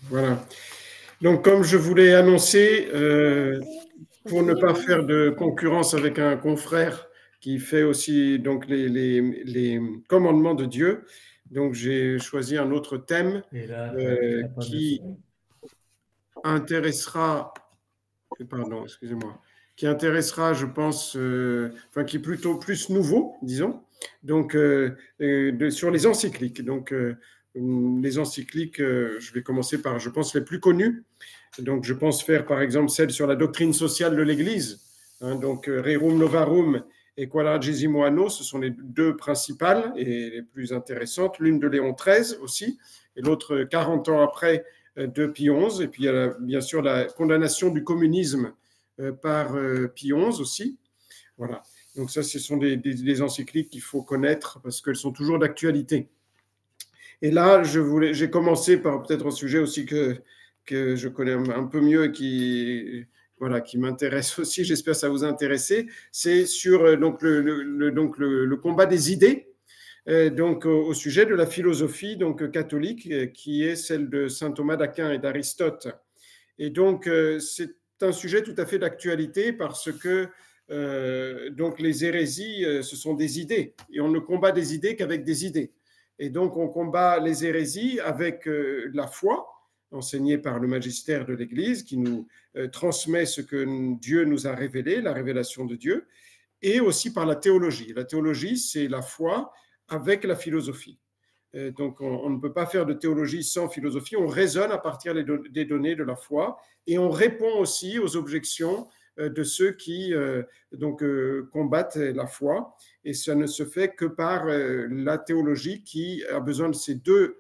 Voilà. Donc, comme je voulais annoncer, pour ne pas faire de concurrence avec un confrère qui fait aussi donc les commandements de Dieu, donc j'ai choisi un autre thème qui intéressera, pardon, excusez-moi, qui intéressera, je pense, enfin qui est plutôt plus nouveau, disons, donc sur les encycliques. Donc les encycliques, je vais commencer par, je pense, les plus connues. Donc, je pense faire, par exemple, celle sur la doctrine sociale de l'Église. Hein, donc, Rerum Novarum et Quadragesimo Anno, ce sont les deux principales et les plus intéressantes. L'une de Léon XIII aussi, et l'autre 40 ans après de Pie XI. Et puis, il y a bien sûr la condamnation du communisme par Pie XI aussi. Voilà. Donc, ça, ce sont des encycliques qu'il faut connaître parce qu'elles sont toujours d'actualité. Et là, j'ai commencé par peut-être un sujet aussi que je connais un peu mieux et voilà, qui m'intéresse aussi, j'espère que ça vous intéresser, c'est sur donc le combat des idées, donc au sujet de la philosophie donc catholique, qui est celle de saint Thomas d'Aquin et d'Aristote. Et donc, c'est un sujet tout à fait d'actualité parce que donc les hérésies, ce sont des idées et on ne combat des idées qu'avec des idées. Et donc, on combat les hérésies avec la foi enseignée par le magistère de l'Église qui nous transmet ce que Dieu nous a révélé, la révélation de Dieu, et aussi par la théologie. La théologie, c'est la foi avec la philosophie. Donc, on ne peut pas faire de théologie sans philosophie. On raisonne à partir des données de la foi et on répond aussi aux objections de ceux qui combattent la foi. Et ça ne se fait que par la théologie qui a besoin de ces deux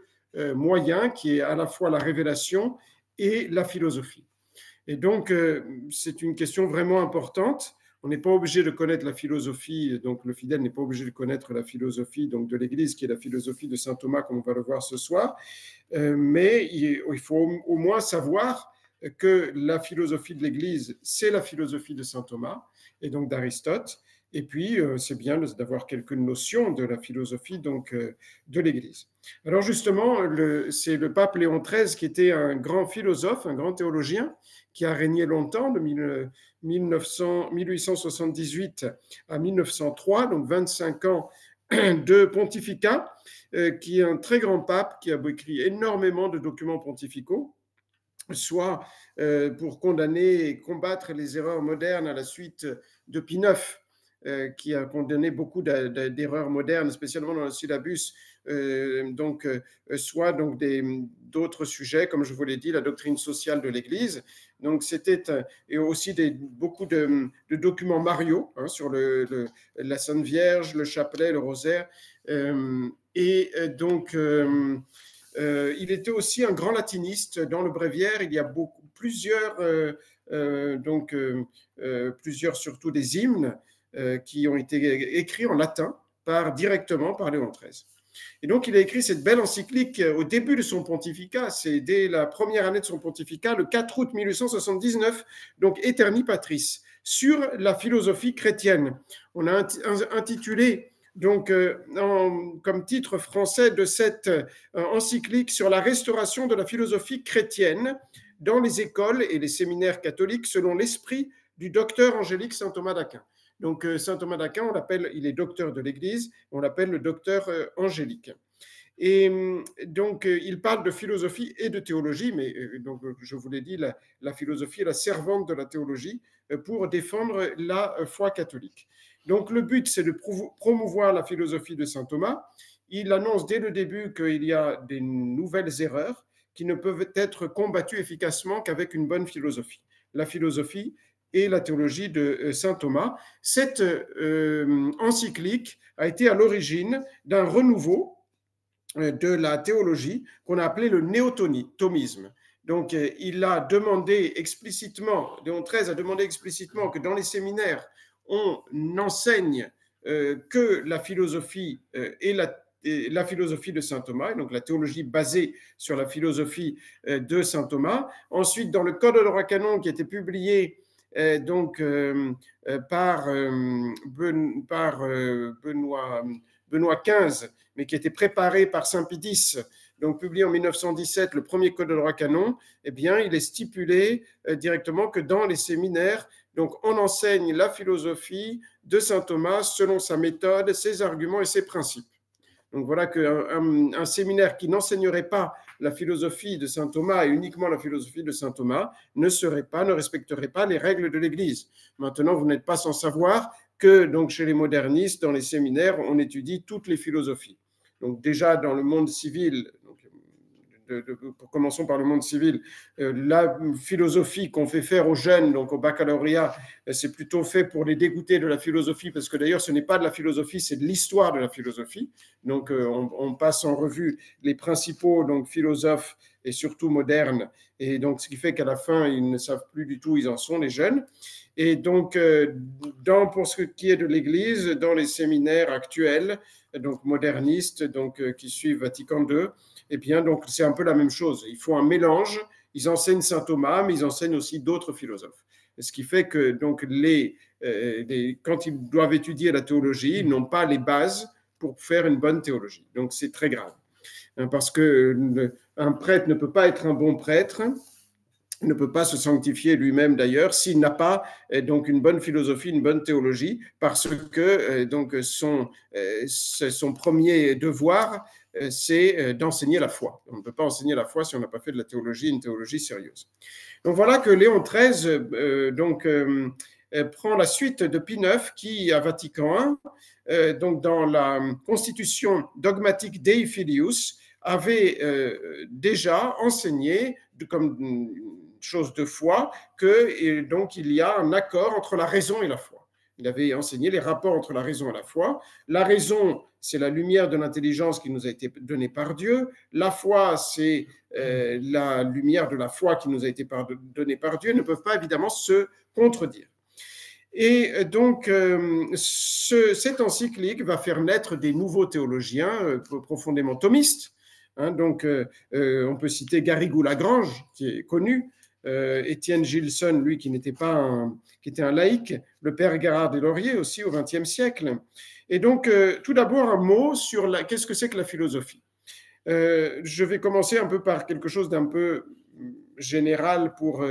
moyens, qui est à la fois la révélation et la philosophie. Et donc, c'est une question vraiment importante. On n'est pas obligé de connaître la philosophie, donc le fidèle n'est pas obligé de connaître la philosophie donc de l'Église, qui est la philosophie de saint Thomas, comme on va le voir ce soir, mais il faut au moins savoir que la philosophie de l'Église, c'est la philosophie de saint Thomas et donc d'Aristote. Et puis, c'est bien d'avoir quelques notions de la philosophie donc, de l'Église. Alors justement, c'est le pape Léon XIII qui était un grand philosophe, un grand théologien, qui a régné longtemps, de 1878 à 1903, donc 25 ans de pontificat, qui est un très grand pape qui a écrit énormément de documents pontificaux, soit pour condamner et combattre les erreurs modernes à la suite de Pie IX, qui a condamné beaucoup d'erreurs modernes, spécialement dans le syllabus, soit donc d'autres sujets, comme je vous l'ai dit, la doctrine sociale de l'Église. Donc c'était et aussi beaucoup de documents mariaux hein, sur la Sainte Vierge, le chapelet, le rosaire. Il était aussi un grand latiniste. Dans le bréviaire, il y a plusieurs surtout des hymnes qui ont été écrits en latin directement par Léon XIII. Et donc, il a écrit cette belle encyclique au début de son pontificat, c'est dès la première année de son pontificat, le 4 août 1879, donc Aeterni Patris, sur la philosophie chrétienne. On a intitulé donc comme titre français de cette encyclique sur la restauration de la philosophie chrétienne dans les écoles et les séminaires catholiques selon l'esprit du docteur Angélique saint Thomas d'Aquin. Donc saint Thomas d'Aquin, il est docteur de l'Église, on l'appelle le docteur Angélique. Et donc, il parle de philosophie et de théologie, mais donc, je vous l'ai dit, la philosophie est la servante de la théologie pour défendre la foi catholique. Donc, le but, c'est de promouvoir la philosophie de saint Thomas. Il annonce dès le début qu'il y a des nouvelles erreurs qui ne peuvent être combattues efficacement qu'avec une bonne philosophie. La philosophie et la théologie de saint Thomas. Cette encyclique a été à l'origine d'un renouveau de la théologie qu'on a appelé le néo-thomisme. Donc, il a demandé explicitement, Léon XIII a demandé explicitement que dans les séminaires, on enseigne que la philosophie et la philosophie de saint Thomas, donc la théologie basée sur la philosophie de saint Thomas. Ensuite, dans le Code de droit canon qui a été publié par Benoît XV, mais qui a été préparé par saint Pie X donc publié en 1917, le premier code de droit canon, eh bien, il est stipulé directement que dans les séminaires, donc on enseigne la philosophie de saint Thomas selon sa méthode, ses arguments et ses principes. Donc voilà qu'un séminaire qui n'enseignerait pas la philosophie de saint Thomas et uniquement la philosophie de saint Thomas ne respecterait pas les règles de l'Église. Maintenant, vous n'êtes pas sans savoir que donc chez les modernistes, dans les séminaires, on étudie toutes les philosophies. Donc déjà dans le monde civil, commençons par le monde civil, la philosophie qu'on fait faire aux jeunes, donc au baccalauréat, c'est plutôt fait pour les dégoûter de la philosophie, parce que d'ailleurs ce n'est pas de la philosophie, c'est de l'histoire de la philosophie. Donc on passe en revue les principaux donc, philosophes, et surtout modernes, et donc ce qui fait qu'à la fin, ils ne savent plus du tout où ils en sont, les jeunes. Et donc, pour ce qui est de l'Église, dans les séminaires actuels, donc modernistes, donc, qui suivent Vatican II, eh bien, donc, c'est un peu la même chose. Il faut un mélange. Ils enseignent saint Thomas, mais ils enseignent aussi d'autres philosophes. Ce qui fait que donc, quand ils doivent étudier la théologie, ils n'ont pas les bases pour faire une bonne théologie. Donc, c'est très grave. Parce qu'un prêtre ne peut pas être un bon prêtre, ne peut pas se sanctifier lui-même d'ailleurs s'il n'a pas donc une bonne philosophie, une bonne théologie, parce que donc son premier devoir, c'est d'enseigner la foi. On ne peut pas enseigner la foi si on n'a pas fait de la théologie, une théologie sérieuse. Donc voilà que Léon XIII prend la suite de Pie IX qui, à Vatican I, donc dans la constitution dogmatique Dei Filius, avait déjà enseigné comme chose de foi que donc il y a un accord entre la raison et la foi. Il avait enseigné les rapports entre la raison et la foi. La raison, c'est la lumière de l'intelligence qui nous a été donnée par Dieu. La foi, c'est la lumière de la foi qui nous a été donnée par Dieu. Ils ne peuvent pas évidemment se contredire. Et donc, cette encyclique va faire naître des nouveaux théologiens profondément thomistes. Donc, on peut citer Garrigou-Lagrange, qui est connu, Étienne Gilson, lui, qui était un laïc, le père Gérard Deslauriers aussi au XXe siècle. Et donc, tout d'abord, un mot sur qu'est-ce que c'est que la philosophie. Je vais commencer un peu par quelque chose d'un peu général pour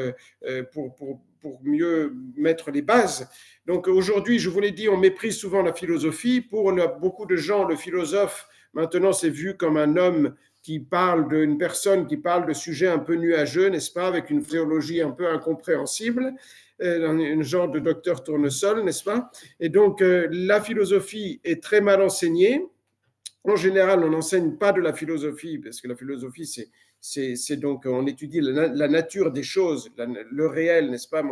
mieux mettre les bases. Donc aujourd'hui, je vous l'ai dit, on méprise souvent la philosophie. Pour beaucoup de gens, le philosophe, maintenant, c'est vu comme un homme qui parle d'une personne qui parle de sujets un peu nuageux, n'est-ce pas, avec une théologie un peu incompréhensible, un genre de docteur Tournesol, n'est-ce pas? Et donc, la philosophie est très mal enseignée. En général, on n'enseigne pas de la philosophie, parce que la philosophie, c'est donc, on étudie la nature des choses, le réel, n'est-ce pas?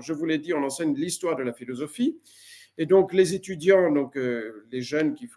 Je vous l'ai dit, on enseigne l'histoire de la philosophie. Et donc, les étudiants, donc, les jeunes qui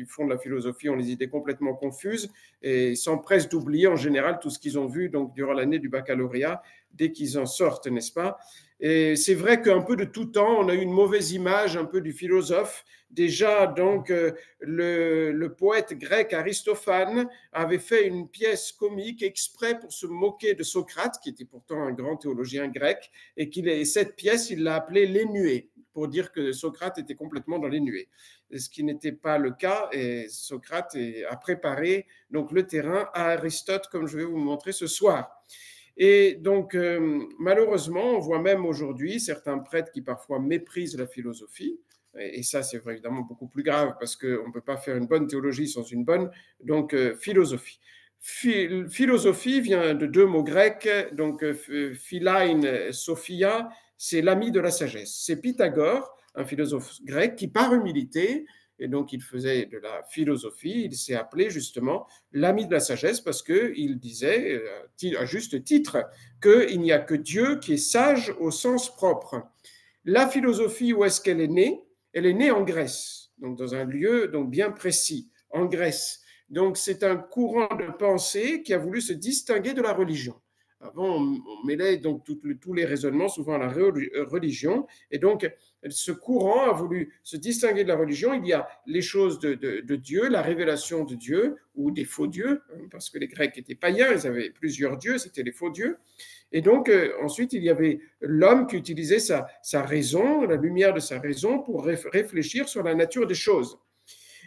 font de la philosophie ont les idées complètement confuses et s'empressent d'oublier en général tout ce qu'ils ont vu donc, durant l'année du baccalauréat, dès qu'ils en sortent, n'est-ce pas? Et c'est vrai qu'un peu de tout temps, on a eu une mauvaise image un peu du philosophe. Déjà, donc, le poète grec Aristophane avait fait une pièce comique exprès pour se moquer de Socrate, qui était pourtant un grand théologien grec, et cette pièce, il l'a appelée Les Nuées, pour dire que Socrate était complètement dans les nuées. Ce qui n'était pas le cas, et Socrate a préparé donc, le terrain à Aristote, comme je vais vous montrer ce soir. Et donc, malheureusement, on voit même aujourd'hui certains prêtres qui parfois méprisent la philosophie, et ça, c'est évidemment beaucoup plus grave parce qu'on ne peut pas faire une bonne théologie sans une bonne donc, philosophie. Philosophie vient de deux mots grecs, donc philein, sophia, c'est l'ami de la sagesse. C'est Pythagore, un philosophe grec, qui par humilité, et donc il faisait de la philosophie, il s'est appelé justement l'ami de la sagesse parce qu'il disait, à juste titre, qu'il n'y a que Dieu qui est sage au sens propre. La philosophie, où est-ce qu'elle est née? Elle est née en Grèce, donc dans un lieu donc bien précis, en Grèce. Donc c'est un courant de pensée qui a voulu se distinguer de la religion. Avant, on mêlait donc tous les raisonnements souvent à la religion, et donc ce courant a voulu se distinguer de la religion. Il y a les choses de Dieu, la révélation de Dieu, ou des faux dieux, parce que les Grecs étaient païens, ils avaient plusieurs dieux, c'était les faux dieux. Et donc, ensuite, il y avait l'homme qui utilisait sa raison, la lumière de sa raison, pour réfléchir sur la nature des choses.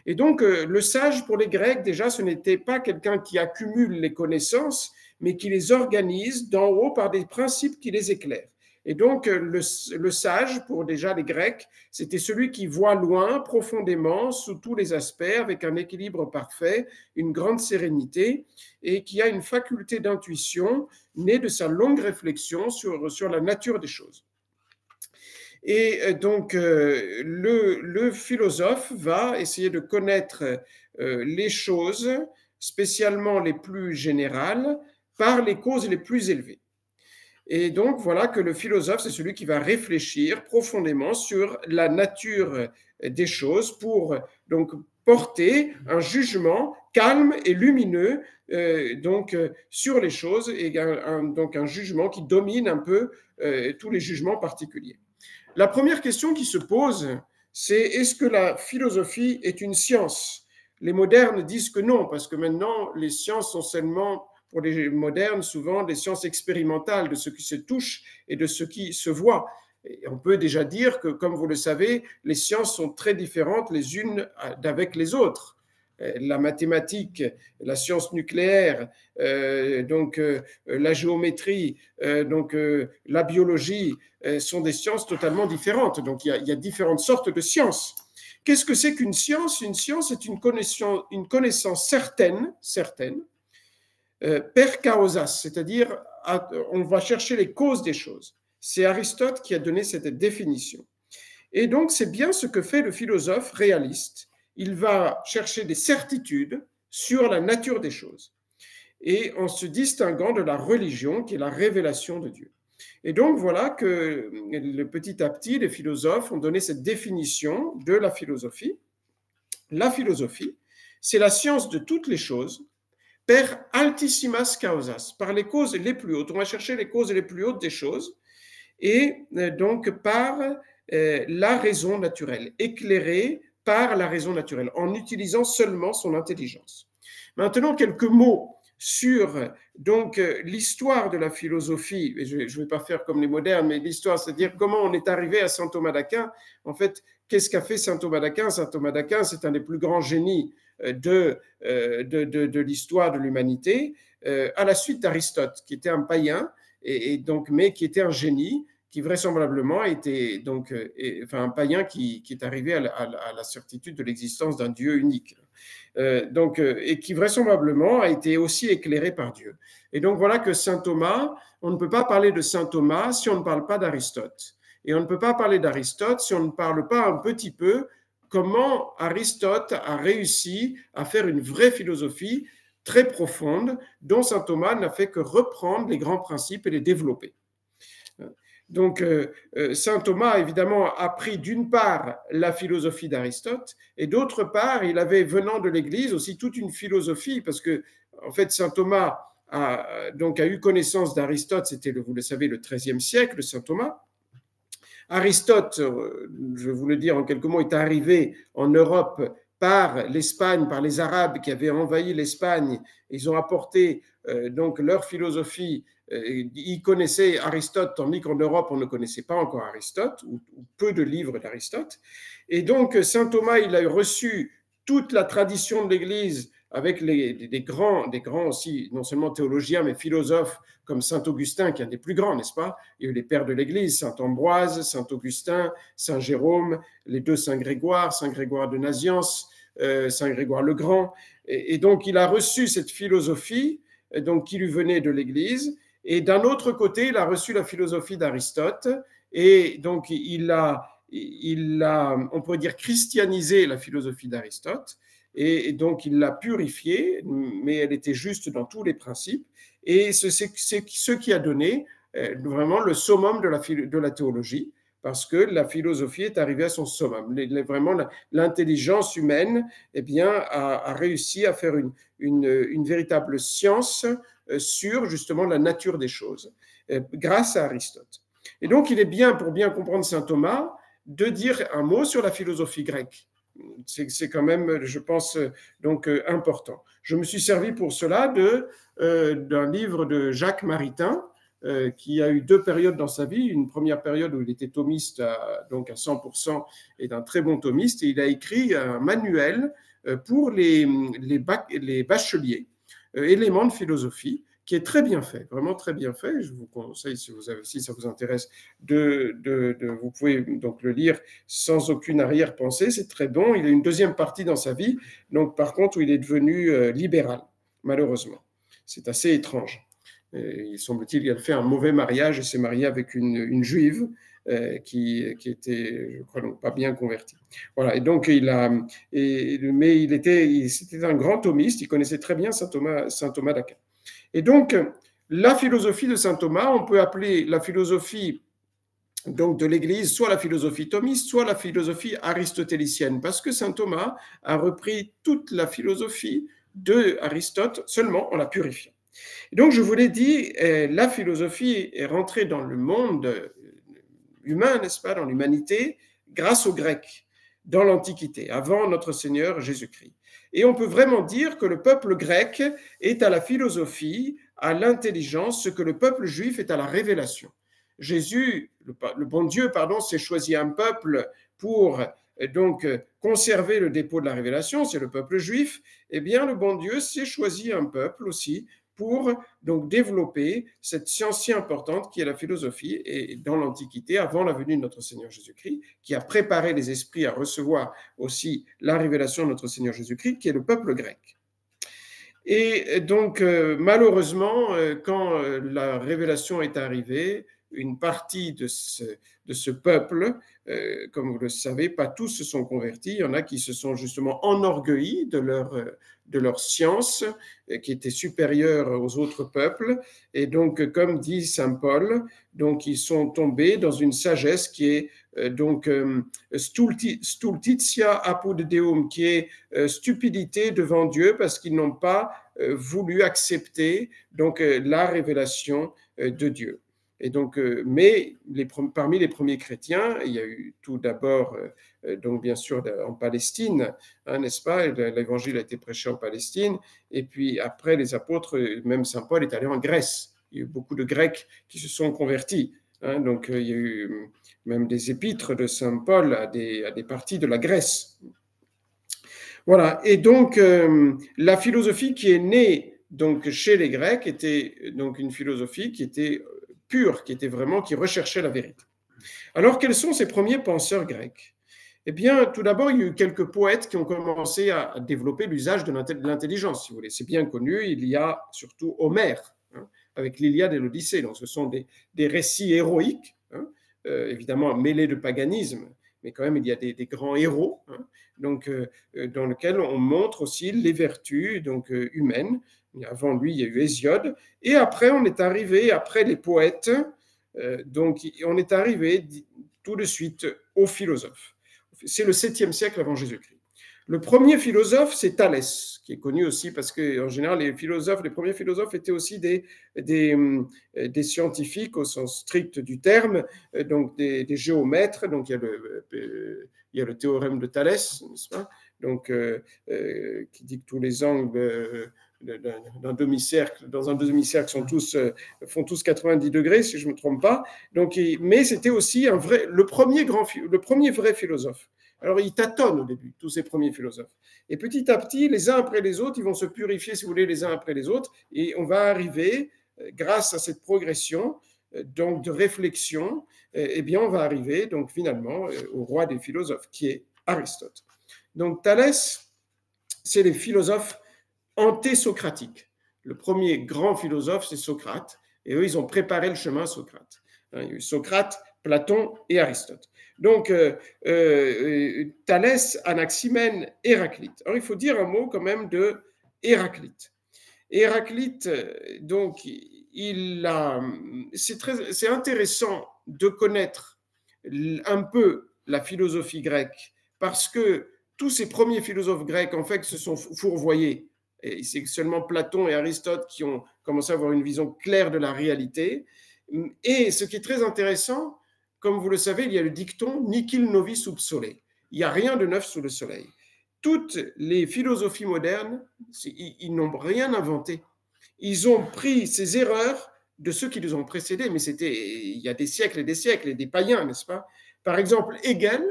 Et donc, le sage pour les Grecs, déjà, ce n'était pas quelqu'un qui accumule les connaissances, mais qui les organise d'en haut par des principes qui les éclairent. Et donc, le sage, pour déjà les Grecs, c'était celui qui voit loin, profondément, sous tous les aspects, avec un équilibre parfait, une grande sérénité, et qui a une faculté d'intuition née de sa longue réflexion sur la nature des choses. Et donc, le philosophe va essayer de connaître les choses, spécialement les plus générales, par les causes les plus élevées. Et donc, voilà que le philosophe, c'est celui qui va réfléchir profondément sur la nature des choses pour donc porter un jugement calme et lumineux sur les choses, et donc un jugement qui domine un peu tous les jugements particuliers. La première question qui se pose, c'est est-ce que la philosophie est une science? Les modernes disent que non, parce que maintenant, les sciences sont seulement, pour les modernes, souvent des sciences expérimentales de ce qui se touche et de ce qui se voit. Et on peut déjà dire que, comme vous le savez, les sciences sont très différentes les unes d'avec les autres. La mathématique, la science nucléaire, la géométrie, la biologie sont des sciences totalement différentes. Donc il y a différentes sortes de sciences. Qu'est-ce que c'est qu'une science? Une science est une connaissance certaine per causas, c'est-à-dire on va chercher les causes des choses. C'est Aristote qui a donné cette définition. Et donc c'est bien ce que fait le philosophe réaliste. Il va chercher des certitudes sur la nature des choses, et en se distinguant de la religion qui est la révélation de Dieu. Et donc voilà que petit à petit, les philosophes ont donné cette définition de la philosophie. La philosophie, c'est la science de toutes les choses, per altissimas causas, par les causes les plus hautes. On va chercher les causes les plus hautes des choses, et donc par la raison naturelle, éclairée par la raison naturelle, en utilisant seulement son intelligence. Maintenant, quelques mots sur donc l'histoire de la philosophie. Et je ne vais pas faire comme les modernes, mais l'histoire, c'est-à-dire comment on est arrivé à saint Thomas d'Aquin. En fait, qu'est-ce qu'a fait saint Thomas d'Aquin? Saint Thomas d'Aquin, c'est un des plus grands génies de l'histoire de l'humanité, à la suite d'Aristote, qui était un païen, mais qui était un génie, qui vraisemblablement était donc un païen qui est arrivé à la certitude de l'existence d'un Dieu unique. Et qui vraisemblablement a été aussi éclairé par Dieu. Et donc voilà que saint Thomas, on ne peut pas parler de saint Thomas si on ne parle pas d'Aristote. Et on ne peut pas parler d'Aristote si on ne parle pas un petit peu comment Aristote a réussi à faire une vraie philosophie très profonde dont saint Thomas n'a fait que reprendre les grands principes et les développer. Donc, saint Thomas, évidemment, a appris d'une part la philosophie d'Aristote, et d'autre part, il avait, venant de l'Église, aussi toute une philosophie, parce que, en fait, saint Thomas a eu connaissance d'Aristote, c'était, vous le savez, le XIIIe siècle, saint Thomas. Aristote, je vais vous le dire en quelques mots, est arrivé en Europe par l'Espagne, par les Arabes qui avaient envahi l'Espagne. Ils ont apporté donc leur philosophie. Ils connaissaient Aristote, tandis qu'en Europe, on ne connaissait pas encore Aristote, ou peu de livres d'Aristote. Et donc, saint Thomas, il a reçu toute la tradition de l'Église avec des grands aussi, non seulement théologiens, mais philosophes, comme saint Augustin, qui est un des plus grands, n'est-ce pas? Il y a eu les pères de l'Église, saint Ambroise, saint Augustin, saint Jérôme, les deux saint Grégoire de Naziance, saint Grégoire le Grand. Et donc, il a reçu cette philosophie donc, qui lui venait de l'Église. Et d'un autre côté, il a reçu la philosophie d'Aristote. Et donc, il a, on pourrait dire, christianisé la philosophie d'Aristote. Et donc, il l'a purifiée, mais elle était juste dans tous les principes. Et c'est ce qui a donné vraiment le summum de la théologie, parce que la philosophie est arrivée à son summum. Vraiment, l'intelligence humaine a réussi à faire une véritable science sur justement la nature des choses, grâce à Aristote. Et donc, il est bien, pour bien comprendre saint Thomas, de dire un mot sur la philosophie grecque. C'est quand même, je pense, donc important. Je me suis servi pour cela d'un livre de Jacques Maritain, qui a eu deux périodes dans sa vie. Une première période où il était thomiste donc à 100% et d'un très bon thomiste. Et il a écrit un manuel pour les bacheliers, éléments de philosophie, qui est très bien fait, vraiment très bien fait. Je vous conseille, si ça vous intéresse, vous pouvez donc le lire sans aucune arrière-pensée. C'est très bon. Il a une deuxième partie dans sa vie, donc par contre où il est devenu libéral, malheureusement. C'est assez étrange. Il semble-t-il qu'il a fait un mauvais mariage et s'est marié avec une juive qui était, je crois, donc pas bien convertie. Voilà. Et donc c'était un grand thomiste. Il connaissait très bien saint Thomas d'Aquin. Et donc, la philosophie de saint Thomas, on peut appeler la philosophie donc de l'Église soit la philosophie thomiste, soit la philosophie aristotélicienne, parce que saint Thomas a repris toute la philosophie de Aristote seulement en la purifiant. Et donc, je vous l'ai dit, la philosophie est rentrée dans le monde humain, n'est-ce pas, dans l'humanité, grâce aux Grecs, dans l'Antiquité, avant notre Seigneur Jésus-Christ. Et on peut vraiment dire que le peuple grec est à la philosophie, à l'intelligence, ce que le peuple juif est à la révélation. Jésus, le bon Dieu, pardon, s'est choisi un peuple pour donc conserver le dépôt de la révélation, c'est le peuple juif. Eh bien, le bon Dieu s'est choisi un peuple aussi pour donc développer cette science si importante qui est la philosophie, et dans l'Antiquité, avant la venue de notre Seigneur Jésus-Christ, qui a préparé les esprits à recevoir aussi la révélation de notre Seigneur Jésus-Christ, qui est le peuple grec. Et donc, malheureusement, quand la révélation est arrivée, une partie de ce peuple, comme vous le savez, pas tous se sont convertis. Il y en a qui se sont justement enorgueillis de leur science, qui était supérieure aux autres peuples. Et donc, comme dit saint Paul, donc ils sont tombés dans une sagesse qui est donc stultitia apud Deum, qui est stupidité devant Dieu, parce qu'ils n'ont pas voulu accepter donc la révélation de Dieu. Et donc, mais parmi les premiers chrétiens, il y a eu tout d'abord, donc bien sûr en Palestine, hein, n'est-ce pas? L'évangile a été prêché en Palestine, et puis après les apôtres, même saint Paul est allé en Grèce. Il y a eu beaucoup de Grecs qui se sont convertis. Hein, donc il y a eu même des épîtres de saint Paul à des parties de la Grèce. Voilà. Et donc la philosophie qui est née donc chez les Grecs était donc une philosophie qui était pure, qui recherchait la vérité. Alors, quels sont ces premiers penseurs grecs? Eh bien, tout d'abord, il y a eu quelques poètes qui ont commencé à développer l'usage de l'intelligence, si vous voulez. C'est bien connu, il y a surtout Homère, hein, avec l'Iliade et l'Odyssée. Donc, ce sont des récits héroïques, hein, évidemment mêlés de paganisme, mais quand même, il y a des grands héros, hein, donc, dans lesquels on montre aussi les vertus donc, humaines. Avant lui, il y a eu Hésiode. Et après, on est arrivé, après les poètes, donc on est arrivé tout de suite aux philosophes. C'est le 7e siècle avant Jésus-Christ. Le premier philosophe, c'est Thalès, qui est connu aussi parce qu'en général, les premiers philosophes étaient aussi des scientifiques au sens strict du terme, donc des géomètres. Donc il y a le théorème de Thalès, n'est-ce pas? Donc, qui dit que tous les angles d'un demi-cercle, dans un demi-cercle font tous 90 degrés, si je ne me trompe pas. Donc, mais c'était aussi le premier vrai philosophe. Alors, ils tâtonnent au début, tous ces premiers philosophes. Et petit à petit, les uns après les autres, ils vont se purifier, si vous voulez, les uns après les autres. Et on va arriver, grâce à cette progression donc de réflexion, eh bien, on va arriver donc finalement au roi des philosophes, qui est Aristote. Donc, Thalès, c'est les philosophes antésocratiques. Le premier grand philosophe, c'est Socrate. Et eux, ils ont préparé le chemin à Socrate. Il y a eu Socrate, Platon et Aristote. Donc, Thalès, Anaximène, Héraclite. Alors, il faut dire un mot quand même de Héraclite. Héraclite, donc, c'est intéressant de connaître un peu la philosophie grecque, parce que tous ces premiers philosophes grecs, en fait, se sont fourvoyés. Et c'est seulement Platon et Aristote qui ont commencé à avoir une vision claire de la réalité. Et ce qui est très intéressant, comme vous le savez, il y a le dicton « Nihil novi sub sole ». Il n'y a rien de neuf sous le soleil. Toutes les philosophies modernes, ils n'ont rien inventé. Ils ont pris ces erreurs de ceux qui les ont précédés, mais c'était il y a des siècles et des païens, n'est-ce pas? Par exemple, Hegel,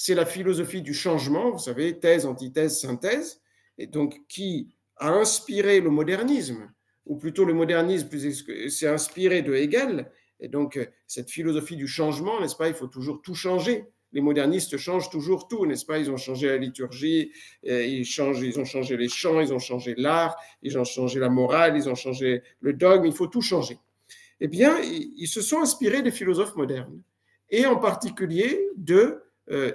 c'est la philosophie du changement, vous savez, thèse, antithèse, synthèse, et donc qui a inspiré le modernisme, ou plutôt le modernisme s'est inspiré de Hegel, et donc cette philosophie du changement, n'est-ce pas, il faut toujours tout changer. Les modernistes changent toujours tout, n'est-ce pas? Ils ont changé la liturgie, ils ont changé les chants, ils ont changé l'art, ils ont changé la morale, ils ont changé le dogme, il faut tout changer. Eh bien, ils se sont inspirés des philosophes modernes, et en particulier de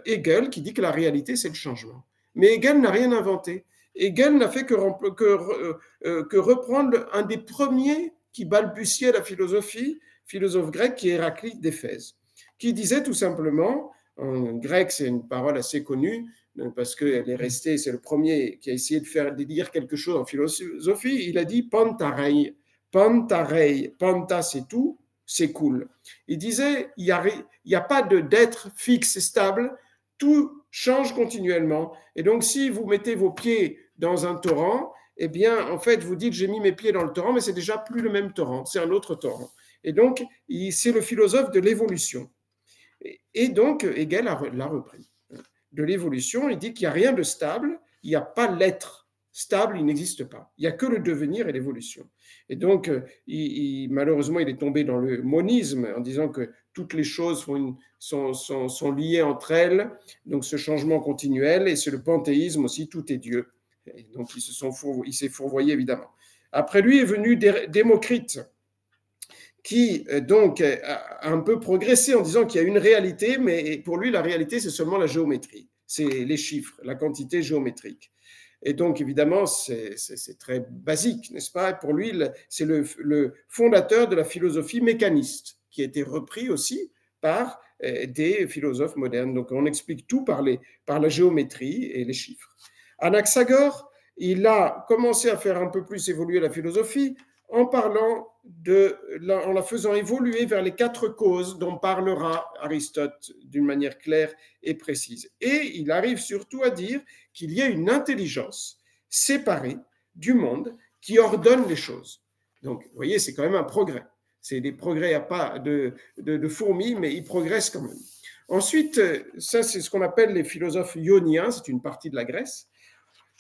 Hegel, qui dit que la réalité, c'est le changement. Mais Hegel n'a rien inventé. Hegel n'a fait que reprendre un des premiers qui balbutiait la philosophie, philosophe grec, qui est Héraclite d'Éphèse, qui disait tout simplement, en grec, c'est une parole assez connue, parce qu'elle est restée, c'est le premier qui a essayé de dire quelque chose en philosophie, il a dit pantarei. Pantarei, panta c'est tout, c'est cool. Il disait, il n'y a pas d'être fixe et stable, tout change continuellement. Et donc, si vous mettez vos pieds dans un torrent, eh bien, en fait, vous dites, j'ai mis mes pieds dans le torrent, mais c'est déjà plus le même torrent, c'est un autre torrent. Et donc, c'est le philosophe de l'évolution. Et donc, Hegel l'a repris. De l'évolution, il dit qu'il n'y a rien de stable, il n'y a pas l'être stable, il n'existe pas. Il n'y a que le devenir et l'évolution. Et donc, malheureusement, il est tombé dans le monisme en disant que toutes les choses sont liées entre elles, donc ce changement continuel, et c'est le panthéisme aussi, tout est Dieu. Et donc, il s'est fourvoyé, évidemment. Après lui est venu Démocrite, qui donc a un peu progressé en disant qu'il y a une réalité, mais pour lui, la réalité, c'est seulement la géométrie, c'est les chiffres, la quantité géométrique. Et donc, évidemment, c'est très basique, n'est-ce pas? Pour lui, c'est le fondateur de la philosophie mécaniste, qui a été repris aussi par des philosophes modernes. Donc, on explique tout par la géométrie et les chiffres. Anaxagore, il a commencé à faire un peu plus évoluer la philosophie en en la faisant évoluer vers les quatre causes dont parlera Aristote d'une manière claire et précise. Et il arrive surtout à dire qu'il y a une intelligence séparée du monde qui ordonne les choses. Donc, vous voyez, c'est quand même un progrès. C'est des progrès à pas de fourmis, mais ils progressent quand même. Ensuite, ça, c'est ce qu'on appelle les philosophes ioniens, c'est une partie de la Grèce.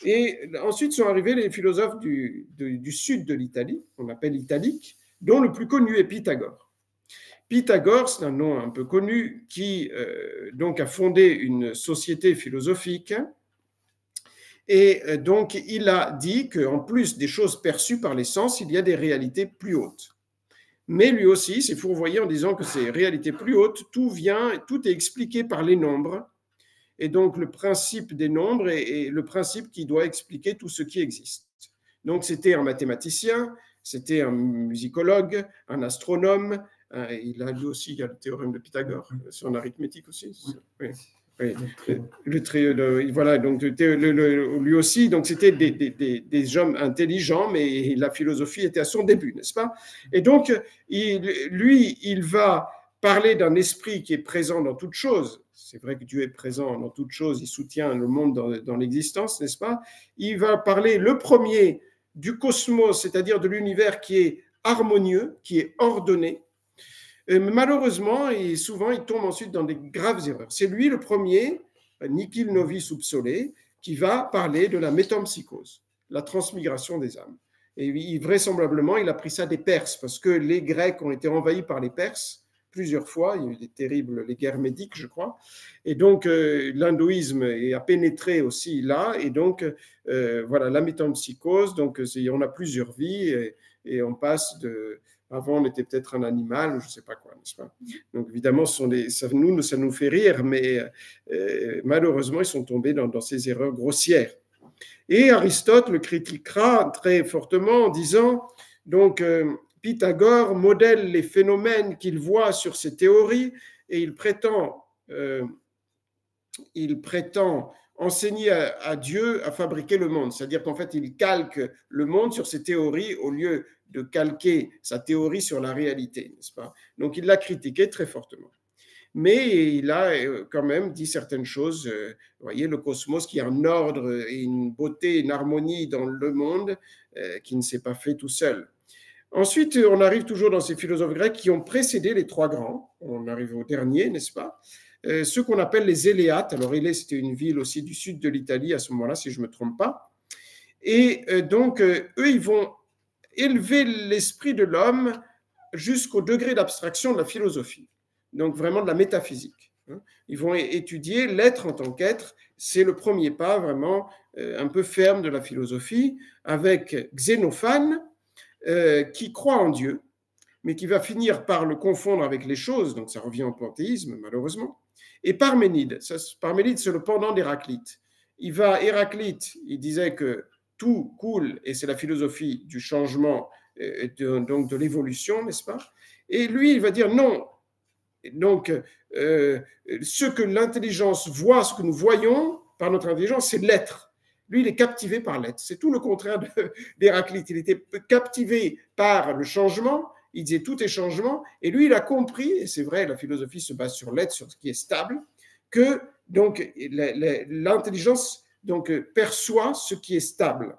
Et ensuite sont arrivés les philosophes du sud de l'Italie, qu'on appelle italique, dont le plus connu est Pythagore. Pythagore, c'est un nom un peu connu, qui donc a fondé une société philosophique. Et donc, il a dit qu'en plus des choses perçues par les sens, il y a des réalités plus hautes. Mais lui aussi s'est fourvoyé en disant que ces réalités plus hautes, tout est expliqué par les nombres. Et donc, le principe des nombres est le principe qui doit expliquer tout ce qui existe. Donc, c'était un mathématicien, c'était un musicologue, un astronome. Il a lui aussi, il y a le théorème de Pythagore, c'est en arithmétique aussi. Oui. Oui. Voilà, donc lui aussi, donc c'était des hommes intelligents, mais la philosophie était à son début, n'est-ce pas? Et donc, il va parler d'un esprit qui est présent dans toute chose. C'est vrai que Dieu est présent dans toute chose, il soutient le monde dans l'existence, n'est-ce pas? Il va parler le premier du cosmos, c'est-à-dire de l'univers qui est harmonieux, qui est ordonné. Malheureusement, et souvent, il tombe ensuite dans des graves erreurs. C'est lui le premier, Nihil Novi Soupçolé, qui va parler de la métempsychose, la transmigration des âmes. Et vraisemblablement, il a pris ça des Perses, parce que les Grecs ont été envahis par les Perses plusieurs fois. Il y a eu des terribles, les guerres médiques, je crois. Et donc, l'hindouisme a pénétré aussi là. Et donc, voilà, la métempsychose. Donc, on a plusieurs vies et on passe de... Avant, on était peut-être un animal, je ne sais pas quoi, n'est-ce pas? Donc, évidemment, ça nous fait rire, mais malheureusement, ils sont tombés dans ces erreurs grossières. Et Aristote le critiquera très fortement en disant, donc, Pythagore modèle les phénomènes qu'il voit sur ses théories et il prétend enseigner à Dieu à fabriquer le monde. C'est-à-dire qu'en fait, il calque le monde sur ses théories au lieu de calquer sa théorie sur la réalité, n'est-ce pas? Donc, il l'a critiqué très fortement. Mais il a quand même dit certaines choses. Vous voyez, le cosmos qui a un ordre et une beauté, une harmonie dans le monde qui ne s'est pas fait tout seul. Ensuite, on arrive toujours dans ces philosophes grecs qui ont précédé les trois grands. On arrive au dernier, n'est-ce pas? ceux qu'on appelle les Éléates. Alors, c'était une ville aussi du sud de l'Italie à ce moment-là, si je ne me trompe pas. Et donc, eux, ils vont élever l'esprit de l'homme jusqu'au degré d'abstraction de la philosophie, donc vraiment de la métaphysique. Ils vont étudier l'être en tant qu'être, c'est le premier pas vraiment un peu ferme de la philosophie, avec Xénophane, qui croit en Dieu, mais qui va finir par le confondre avec les choses, donc ça revient au panthéisme malheureusement, et Parménide. Parménide, c'est le pendant d'Héraclite. Héraclite, il disait que tout coule, et c'est la philosophie du changement, donc de l'évolution, n'est-ce pas? Et lui, il va dire non. Donc, ce que l'intelligence voit, ce que nous voyons par notre intelligence, c'est l'être. Lui, il est captivé par l'être. C'est tout le contraire d'Héraclite. Il était captivé par le changement. Il disait tout est changement. Et lui, il a compris, et c'est vrai, la philosophie se base sur l'être, sur ce qui est stable, que donc l'intelligence donc perçoit ce qui est stable.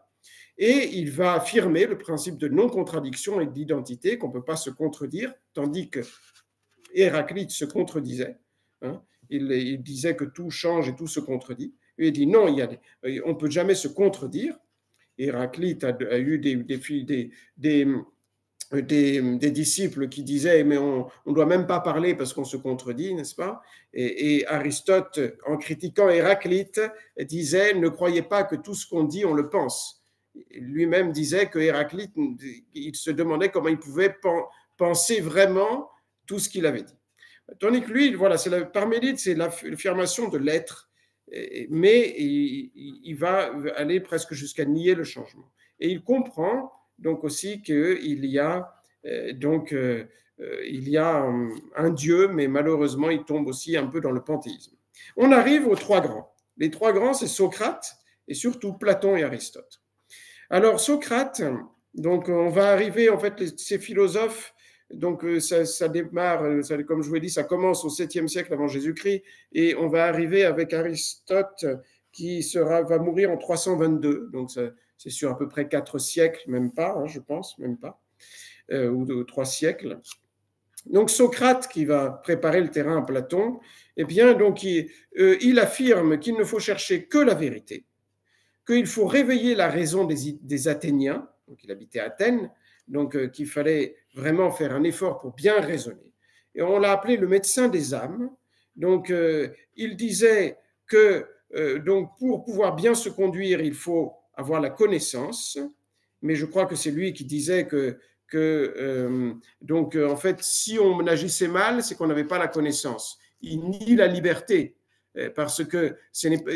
Et il va affirmer le principe de non-contradiction et d'identité, qu'on ne peut pas se contredire, tandis que Héraclite se contredisait. Hein, il disait que tout change et tout se contredit. Il dit non, on ne peut jamais se contredire. Héraclite a eu des disciples qui disaient mais on ne doit même pas parler parce qu'on se contredit, n'est-ce pas? Et Aristote, en critiquant Héraclite, disait ne croyez pas que tout ce qu'on dit, on le pense. Lui-même disait que Héraclite, il se demandait comment il pouvait penser vraiment tout ce qu'il avait dit. Tandis que lui, voilà, Parménide, c'est l'affirmation de l'être, mais il va aller presque jusqu'à nier le changement. Et il comprend donc aussi qu'il y a il y a un Dieu, mais malheureusement, il tombe aussi un peu dans le panthéisme. On arrive aux trois grands. Les trois grands, c'est Socrate et surtout Platon et Aristote. Alors Socrate, donc on va arriver en fait ces philosophes. Donc ça démarre, comme je vous l'ai dit, ça commence au 7e siècle avant Jésus-Christ et on va arriver avec Aristote qui va mourir en 322. Donc c'est sur à peu près 4 siècles, même pas, hein, je pense, même pas, ou 3 siècles. Donc Socrate qui va préparer le terrain à Platon, eh bien donc il affirme qu'il ne faut chercher que la vérité, qu'il faut réveiller la raison des Athéniens, donc il habitait Athènes, donc qu'il fallait vraiment faire un effort pour bien raisonner. Et on l'a appelé le médecin des âmes. Donc il disait que donc pour pouvoir bien se conduire, il faut avoir la connaissance, mais je crois que c'est lui qui disait donc en fait, si on agissait mal, c'est qu'on n'avait pas la connaissance. Il nie la liberté, parce que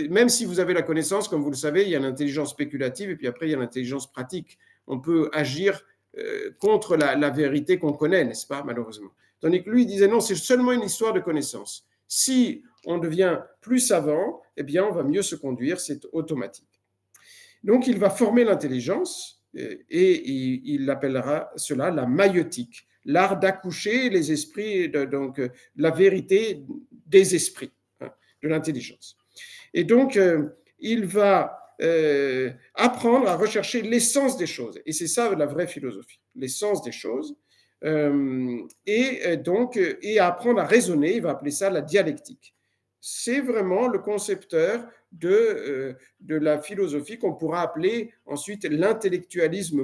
même si vous avez la connaissance, comme vous le savez, il y a l'intelligence spéculative et puis après il y a l'intelligence pratique. On peut agir contre la vérité qu'on connaît, n'est-ce pas, malheureusement. Tandis que lui, il disait non, c'est seulement une histoire de connaissance. Si on devient plus savant, eh bien, on va mieux se conduire, c'est automatique. Donc, il va former l'intelligence et il appellera cela la maïeutique, l'art d'accoucher les esprits, donc la vérité des esprits, hein, de l'intelligence. Et donc, il va apprendre à rechercher l'essence des choses. Et c'est ça la vraie philosophie, l'essence des choses. Et apprendre à raisonner, il va appeler ça la dialectique. C'est vraiment le concepteur de la philosophie qu'on pourra appeler ensuite l'intellectualisme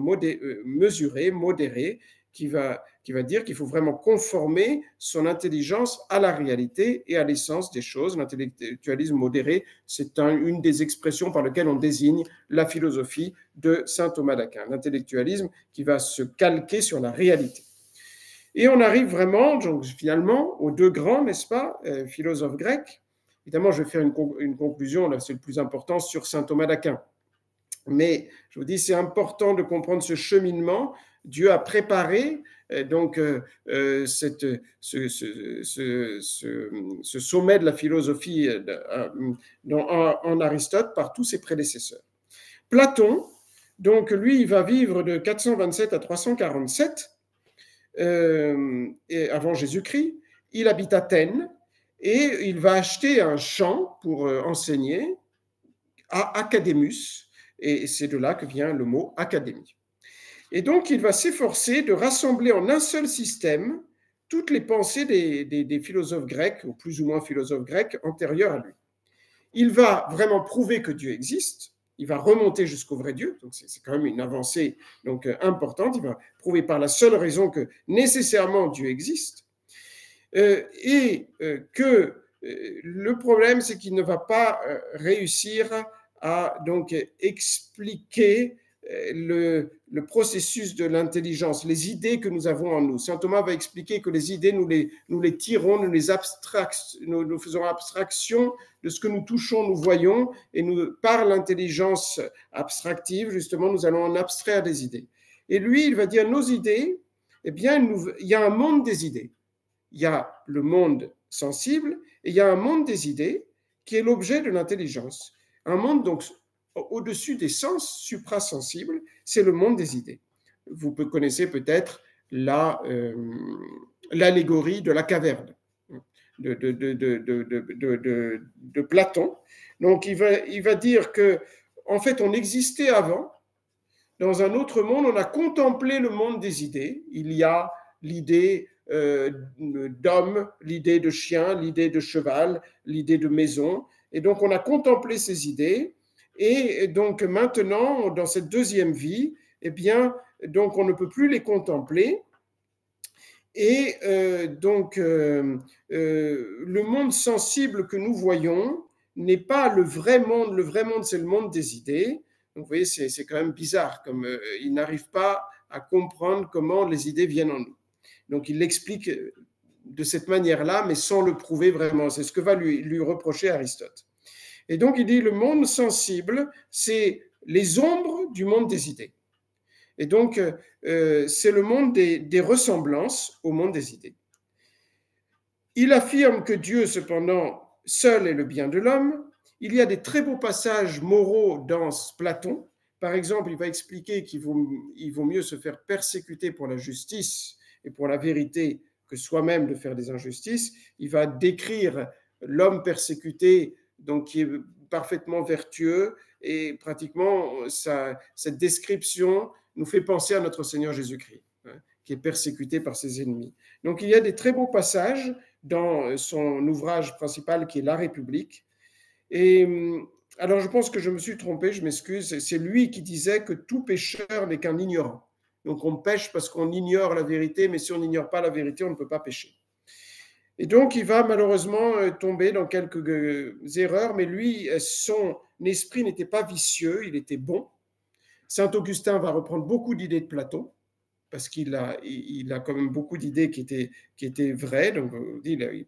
mesuré, modéré, qui va dire qu'il faut vraiment conformer son intelligence à la réalité et à l'essence des choses. L'intellectualisme modéré, c'est une des expressions par lesquelles on désigne la philosophie de saint Thomas d'Aquin, l'intellectualisme qui va se calquer sur la réalité. Et on arrive vraiment, donc, finalement, aux deux grands, n'est-ce pas, philosophes grecs. Évidemment, je vais faire une conclusion, là, c'est le plus important, sur saint Thomas d'Aquin. Mais je vous dis, c'est important de comprendre ce cheminement. Dieu a préparé ce sommet de la philosophie en Aristote par tous ses prédécesseurs. Platon, donc lui, il va vivre de 427 à 347 avant Jésus-Christ. Il habite Athènes et il va acheter un champ pour enseigner à Académus. Et c'est de là que vient le mot académie. Et donc, il va s'efforcer de rassembler en un seul système toutes les pensées des philosophes grecs, ou plus ou moins philosophes grecs, antérieurs à lui. Il va vraiment prouver que Dieu existe, il va remonter jusqu'au vrai Dieu, donc c'est quand même une avancée donc, importante, il va prouver par la seule raison que nécessairement Dieu existe, que le problème, c'est qu'il ne va pas réussir à donc expliquer le processus de l'intelligence, les idées que nous avons en nous. Saint Thomas va expliquer que les idées, nous les tirons, nous faisons abstraction de ce que nous touchons, nous voyons, et par l'intelligence abstractive, justement, nous allons en abstraire des idées. Et lui, il va dire, nos idées, eh bien, il y a un monde des idées. Il y a le monde sensible et il y a un monde des idées qui est l'objet de l'intelligence. Un monde donc au-dessus des sens suprasensibles, c'est le monde des idées. Vous connaissez peut-être l'allégorie de la caverne de Platon. Donc il va dire que en fait on existait avant. Dans un autre monde, on a contemplé le monde des idées. Il y a l'idée d'homme, l'idée de chien, l'idée de cheval, l'idée de maison. Et donc, on a contemplé ces idées. Et donc, maintenant, dans cette deuxième vie, eh bien, donc, on ne peut plus les contempler. Et le monde sensible que nous voyons n'est pas le vrai monde. Le vrai monde, c'est le monde des idées. Donc, vous voyez, c'est quand même bizarre, comme il n'arrive pas à comprendre comment les idées viennent en nous. Donc, il l'explique de cette manière-là, mais sans le prouver vraiment. C'est ce que va lui reprocher Aristote. Et donc, il dit, le monde sensible, c'est les ombres du monde des idées. Et donc, c'est le monde des ressemblances au monde des idées. Il affirme que Dieu, cependant, seul est le bien de l'homme. Il y a des très beaux passages moraux dans Platon. Par exemple, il va expliquer qu'il vaut mieux se faire persécuter pour la justice et pour la vérité que soi-même de faire des injustices. Il va décrire l'homme persécuté, donc qui est parfaitement vertueux, et pratiquement cette description nous fait penser à notre Seigneur Jésus-Christ, qui est persécuté par ses ennemis. Donc il y a des très beaux passages dans son ouvrage principal qui est La République. Et alors je pense que je me suis trompé, je m'excuse, c'est lui qui disait que tout pécheur n'est qu'un ignorant. Donc on pêche parce qu'on ignore la vérité, mais si on n'ignore pas la vérité, on ne peut pas pécher. Et donc il va malheureusement tomber dans quelques erreurs, mais lui, son esprit n'était pas vicieux, il était bon. Saint Augustin va reprendre beaucoup d'idées de Platon, parce qu'il a quand même beaucoup d'idées qui étaient vraies. Donc,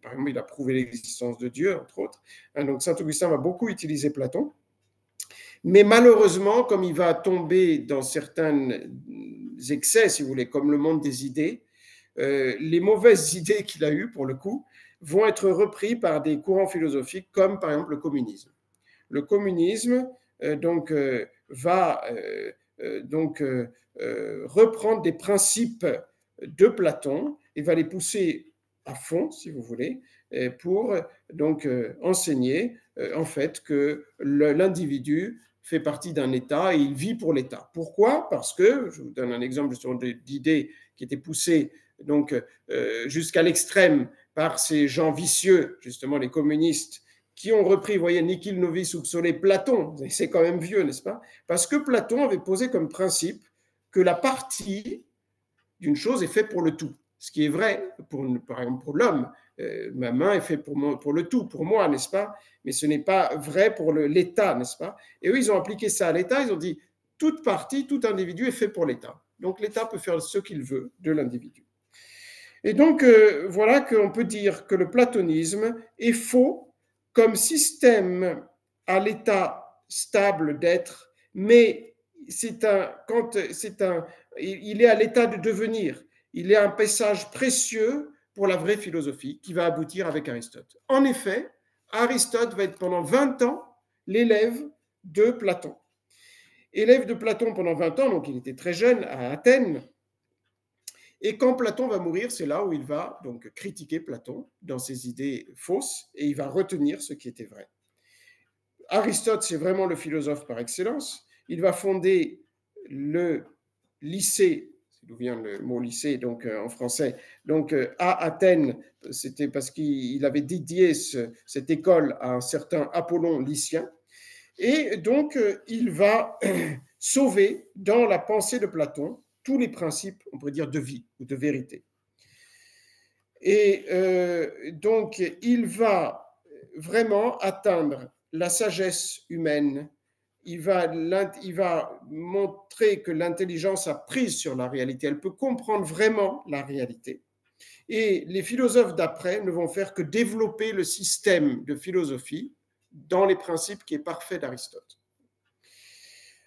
par exemple, il a prouvé l'existence de Dieu, entre autres. Donc, saint Augustin va beaucoup utiliser Platon. Mais malheureusement, comme il va tomber dans certains excès, si vous voulez, comme le monde des idées, les mauvaises idées qu'il a eues, pour le coup, vont être reprises par des courants philosophiques, comme par exemple le communisme. Le communisme, va reprendre des principes de Platon et va les pousser à fond, si vous voulez, pour donc enseigner en fait que l'individu fait partie d'un État et il vit pour l'État. Pourquoi? Parce que, je vous donne un exemple justement d'idées qui étaient poussées donc jusqu'à l'extrême par ces gens vicieux, justement les communistes, qui ont repris, vous voyez, Nihil novi sub sole Platon, c'est quand même vieux, n'est-ce pas? Parce que Platon avait posé comme principe que la partie d'une chose est faite pour le tout. Ce qui est vrai, par exemple, pour l'homme. Ma main est faite pour le tout, pour moi, n'est-ce pas? Mais ce n'est pas vrai pour l'État, n'est-ce pas? Et eux, ils ont appliqué ça à l'État, ils ont dit, toute partie, tout individu est fait pour l'État. Donc l'État peut faire ce qu'il veut de l'individu. Et donc, voilà qu'on peut dire que le platonisme est faux comme système à l'état stable d'être, mais il est à l'état de devenir. Il est un passage précieux pour la vraie philosophie qui va aboutir avec Aristote. En effet, Aristote va être pendant 20 ans l'élève de Platon. Élève de Platon pendant 20 ans, donc il était très jeune à Athènes. Et quand Platon va mourir, c'est là où il va donc critiquer Platon dans ses idées fausses et il va retenir ce qui était vrai. Aristote, c'est vraiment le philosophe par excellence. Il va fonder le lycée d'où vient le mot lycée donc, en français. Donc à Athènes, c'était parce qu'il avait dédié cette école à un certain Apollon Lycien. Et donc, il va sauver dans la pensée de Platon tous les principes, on pourrait dire, de vie ou de vérité. Et donc, il va vraiment atteindre la sagesse humaine. Il va montrer que l'intelligence a prise sur la réalité. Elle peut comprendre vraiment la réalité. Et les philosophes d'après ne vont faire que développer le système de philosophie dans les principes qui est parfait d'Aristote.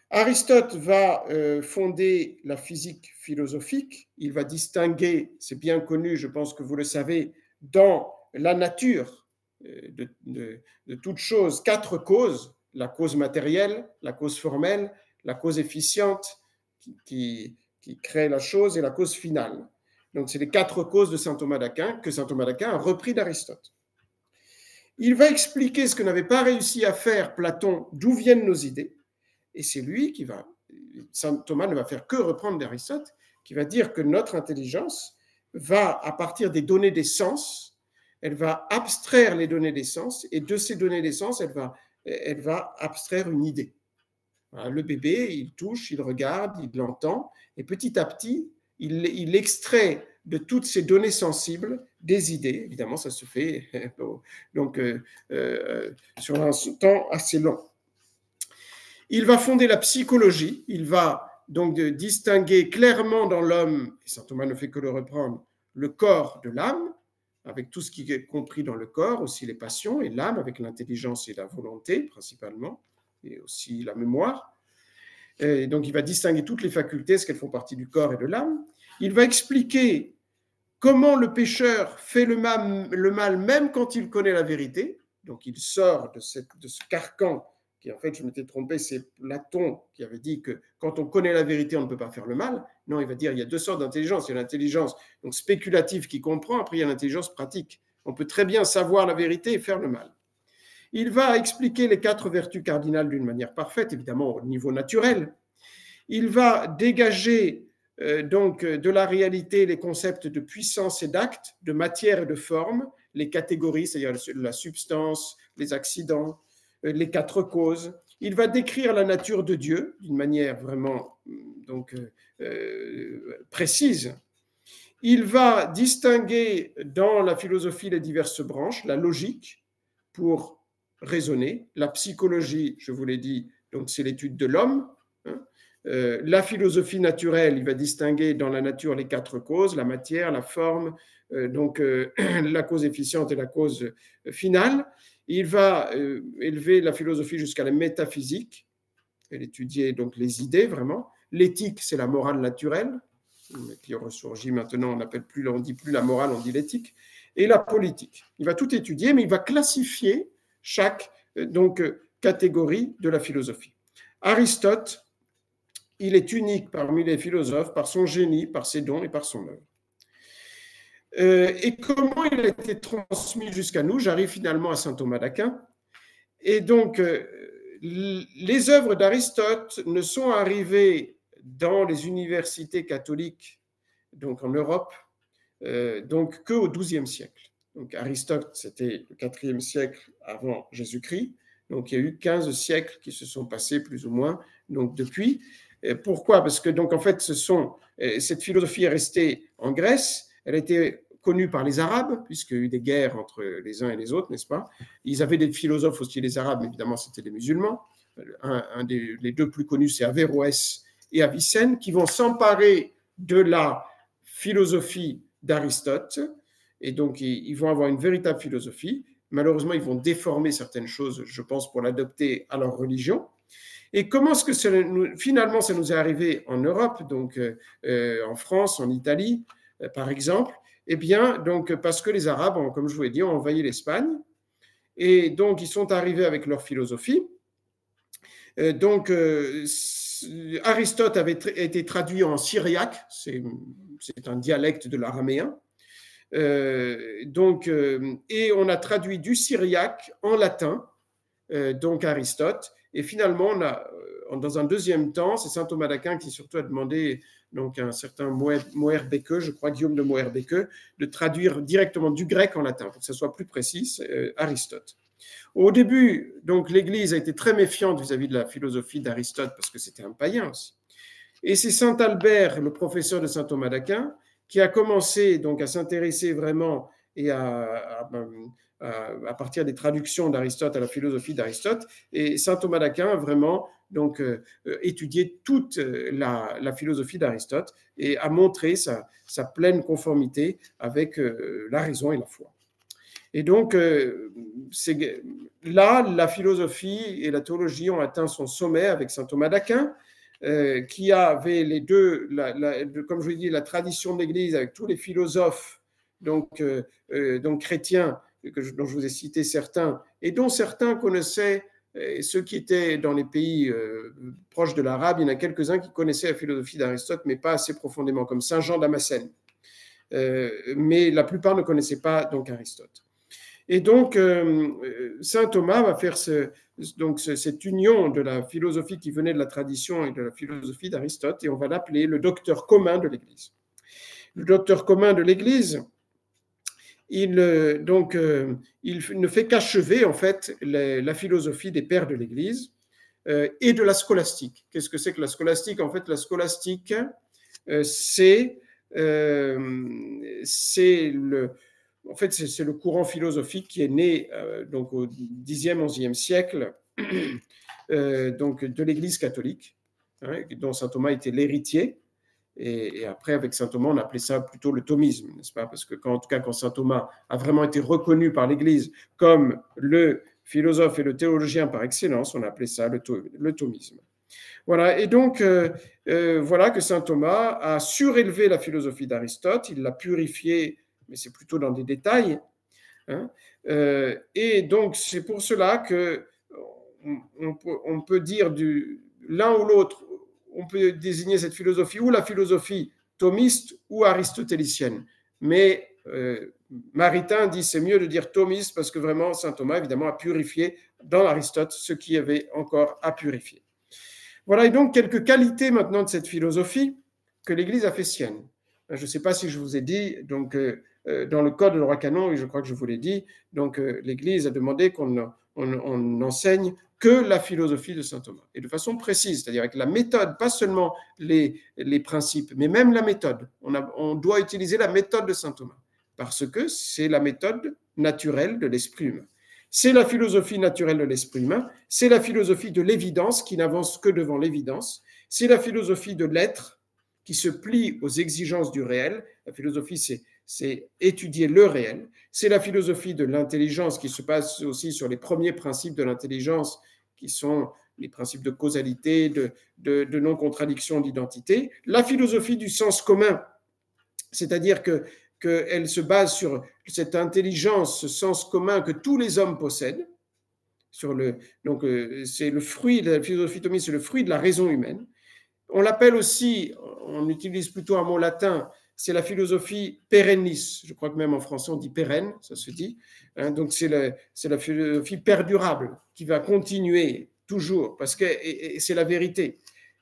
Aristote va fonder la physique philosophique. Il va distinguer, c'est bien connu, je pense que vous le savez, dans la nature de toute chose, 4 causes: la cause matérielle, la cause formelle, la cause efficiente qui crée la chose et la cause finale. Donc, c'est les 4 causes de saint Thomas d'Aquin que saint Thomas d'Aquin a repris d'Aristote. Il va expliquer ce que n'avait pas réussi à faire Platon, d'où viennent nos idées. Et c'est lui qui va, saint Thomas ne va faire que reprendre d'Aristote, qui va dire que notre intelligence va, à partir des données des sens, elle va abstraire les données des sens, et de ces données des sens, elle va abstraire une idée. Voilà, le bébé, il touche, il regarde, il l'entend, et petit à petit, il extrait de toutes ces données sensibles des idées. Évidemment, ça se fait donc, sur un temps assez long. Il va fonder la psychologie, il va donc distinguer clairement dans l'homme, et saint Thomas ne fait que le reprendre, le corps de l'âme, avec tout ce qui est compris dans le corps, aussi les passions, et l'âme avec l'intelligence et la volonté principalement, et aussi la mémoire. Et donc il va distinguer toutes les facultés, ce qu'elles font partie du corps et de l'âme. Il va expliquer comment le pécheur fait le mal même quand il connaît la vérité. Donc il sort de ce carcan qui, en fait, je m'étais trompé, c'est Platon qui avait dit que quand on connaît la vérité, on ne peut pas faire le mal. Non, il va dire il y a 2 sortes d'intelligence. Il y a l'intelligence donc spéculative qui comprend, après il y a l'intelligence pratique. On peut très bien savoir la vérité et faire le mal. Il va expliquer les 4 vertus cardinales d'une manière parfaite, évidemment au niveau naturel. Il va dégager donc de la réalité les concepts de puissance et d'acte, de matière et de forme, les catégories, c'est-à-dire la substance, les accidents, les 4 causes. Il va décrire la nature de Dieu d'une manière vraiment donc, précise. Il va distinguer dans la philosophie les diverses branches, la logique pour raisonner, la psychologie, je vous l'ai dit, donc c'est l'étude de l'homme, hein. La philosophie naturelle, il va distinguer dans la nature les 4 causes, la matière, la forme, donc la cause efficiente et la cause finale. Il va élever la philosophie jusqu'à la métaphysique, elle étudier donc les idées vraiment. L'éthique, c'est la morale naturelle, qui ressurgit maintenant, on dit plus la morale, on dit l'éthique, et la politique. Il va tout étudier, mais il va classifier chaque donc, catégorie de la philosophie. Aristote, il est unique parmi les philosophes par son génie, par ses dons et par son œuvre. Et comment il a été transmis jusqu'à nous? J'arrive finalement à saint Thomas d'Aquin. Et donc, les œuvres d'Aristote ne sont arrivées dans les universités catholiques, donc en Europe, donc qu'au XIIe siècle. Donc Aristote, c'était le IVe siècle avant Jésus-Christ. Donc il y a eu 15 siècles qui se sont passés plus ou moins donc depuis. Pourquoi? Parce que donc en fait, cette philosophie est restée en Grèce. Elle a été connue par les Arabes, puisqu'il y a eu des guerres entre les uns et les autres, n'est-ce pas? Ils avaient des philosophes aussi, les Arabes, mais évidemment, c'était des musulmans. Les 2 plus connus, c'est Averroès et Avicenne, qui vont s'emparer de la philosophie d'Aristote, et donc ils vont avoir une véritable philosophie. Malheureusement, ils vont déformer certaines choses, je pense, pour l'adopter à leur religion. Et comment est-ce que finalement ça nous est arrivé en Europe, donc en France, en Italie, par exemple? Eh bien, donc, parce que les Arabes, comme je vous l'ai dit, ont envahi l'Espagne, et donc ils sont arrivés avec leur philosophie. Donc, Aristote avait été traduit en syriaque, c'est un dialecte de l'araméen. Et on a traduit du syriaque en latin, donc Aristote. Et finalement, dans un deuxième temps, c'est saint Thomas d'Aquin qui surtout a demandé donc un certain Moerbeke, je crois, Guillaume de Moerbeke, de traduire directement du grec en latin, pour que ça soit plus précis, Aristote. Au début, donc, l'Église a été très méfiante vis-à-vis de la philosophie d'Aristote, parce que c'était un païen aussi. Et c'est saint Albert, le professeur de saint Thomas d'Aquin, qui a commencé donc à s'intéresser vraiment et à partir des traductions d'Aristote à la philosophie d'Aristote. Et saint Thomas d'Aquin a vraiment donc étudié toute la philosophie d'Aristote et a montré sa pleine conformité avec la raison et la foi. Et donc, là, la philosophie et la théologie ont atteint son sommet avec saint Thomas d'Aquin, qui avait les deux, comme je vous l'ai dit, la tradition de l'Église avec tous les philosophes donc chrétiens, dont je vous ai cité certains, et dont certains connaissaient, ceux qui étaient dans les pays proches de l'arabe, il y en a quelques-uns qui connaissaient la philosophie d'Aristote, mais pas assez profondément, comme saint Jean Damascène. Mais la plupart ne connaissaient pas donc Aristote. Et donc, saint Thomas va faire cette union de la philosophie qui venait de la tradition et de la philosophie d'Aristote, et on va l'appeler le docteur commun de l'Église. Le docteur commun de l'Église, il ne fait qu'achever en fait la philosophie des pères de l'Église et de la scolastique. Qu'est-ce que c'est que la scolastique? En fait, la scolastique, c'est le courant philosophique qui est né donc au Xe, XIe siècle donc de l'Église catholique, hein, dont saint Thomas était l'héritier. Et après, avec saint Thomas, on appelait ça plutôt le thomisme, n'est-ce pas? Parce que en tout cas, quand saint Thomas a vraiment été reconnu par l'Église comme le philosophe et le théologien par excellence, on appelait ça le thomisme. Voilà, et donc, voilà que saint Thomas a surélevé la philosophie d'Aristote, il l'a purifiée, mais c'est plutôt dans des détails. Hein, et donc, c'est pour cela que on peut dire l'un ou l'autre, on peut désigner cette philosophie ou la philosophie thomiste ou aristotélicienne. Mais Maritain dit c'est mieux de dire thomiste parce que vraiment, saint Thomas, évidemment, a purifié dans Aristote ce qu'il y avait encore à purifier. Voilà, et donc quelques qualités maintenant de cette philosophie que l'Église a fait sienne. Je ne sais pas si je vous ai dit, donc dans le code de droit canon, et je crois que je vous l'ai dit, donc l'Église a demandé qu'on enseigne que la philosophie de saint Thomas, et de façon précise, c'est-à-dire avec la méthode, pas seulement les principes, mais même la méthode. On doit utiliser la méthode de saint Thomas, parce que c'est la méthode naturelle de l'esprit humain. C'est la philosophie naturelle de l'esprit humain, c'est la philosophie de l'évidence qui n'avance que devant l'évidence, c'est la philosophie de l'être qui se plie aux exigences du réel. La philosophie, c'est étudier le réel. C'est la philosophie de l'intelligence qui se base aussi sur les premiers principes de l'intelligence, qui sont les principes de causalité, de non-contradiction, d'identité. La philosophie du sens commun, c'est-à-dire qu'elle se base sur cette intelligence, ce sens commun que tous les hommes possèdent. Donc, c'est le fruit de la philosophie thomiste, c'est le fruit de la raison humaine. On l'appelle aussi, on utilise plutôt un mot latin, c'est la philosophie perennis. Je crois que même en français on dit pérenne, ça se dit. Hein, donc c'est la philosophie perdurable qui va continuer toujours parce que c'est la vérité.